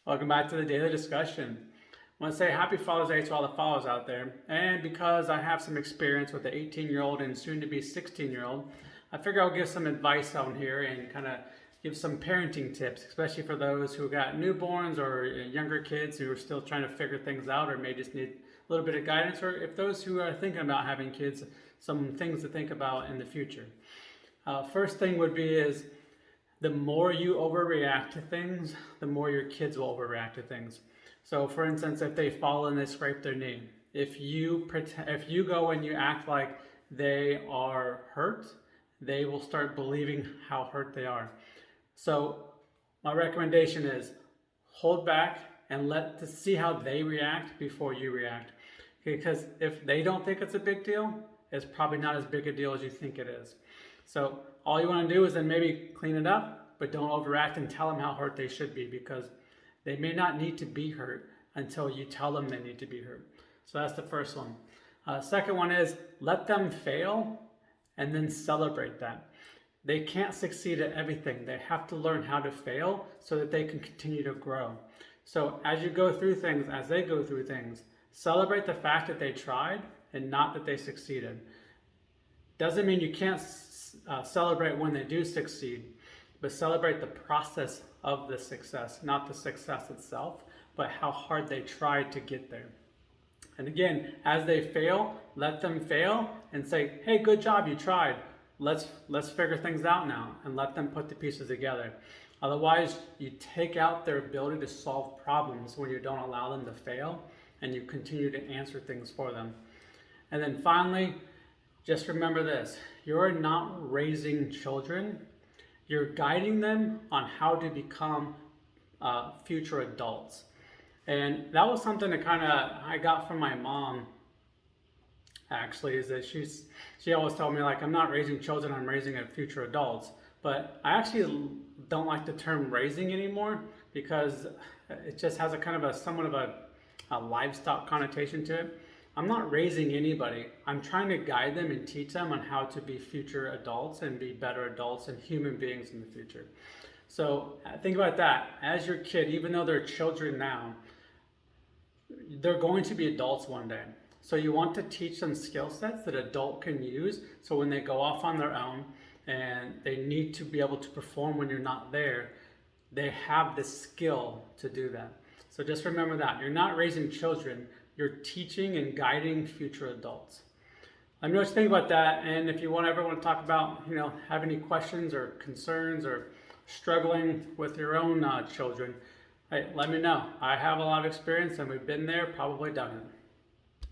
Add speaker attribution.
Speaker 1: Welcome back to the daily discussion. I want to say happy Father's Day to all the fathers out there. And because I have some experience with the 18-year-old and soon to be 16-year-old, I figure I'll give some advice on here and kind of give some parenting tips, especially for those who got newborns or younger kids who are still trying to figure things out or may just need a little bit of guidance, or if those who are thinking about having kids, some things to think about in the future. First thing would be is the more you overreact to things, the more your kids will overreact to things. So for instance, if they fall and they scrape their knee, if you go and you act like they are hurt, they will start believing how hurt they are. So my recommendation is hold back and see how they react before you react. Because if they don't think it's a big deal, it's probably not as big a deal as you think it is. So all you want to do is then maybe clean it up, but don't overact and tell them how hurt they should be, because they may not need to be hurt until you tell them they need to be hurt. So that's the first one. Second one is let them fail and then celebrate that. They can't succeed at everything. They have to learn how to fail so that they can continue to grow. So as you go through things, as they go through things, celebrate the fact that they tried and not that they succeeded. Doesn't mean you can't celebrate when they do succeed, but celebrate the process of the success, not the success itself, but how hard they tried to get there. And again, as they fail, let them fail and say, hey, good job, you tried. Let's figure things out now, and let them put the pieces together. Otherwise, you take out their ability to solve problems when you don't allow them to fail and you continue to answer things for them. And then finally, just remember this: you're not raising children, you're guiding them on how to become future adults. And that was something that I got from my mom, actually, is that she always told me, like, I'm not raising children, I'm raising future adults. But I actually don't like the term raising anymore, because it just has somewhat of a livestock connotation to it. I'm not raising anybody. I'm trying to guide them and teach them on how to be future adults and be better adults and human beings in the future. So think about that. As your kid, even though they're children now, they're going to be adults one day. So you want to teach them skill sets that adult can use, so when they go off on their own and they need to be able to perform when you're not there, they have the skill to do that. So just remember that. You're not raising children, you're teaching and guiding future adults. Let me know what you think about that, and if you ever want to talk about, have any questions or concerns or struggling with your own children, hey, let me know. I have a lot of experience and we've been there, probably done it.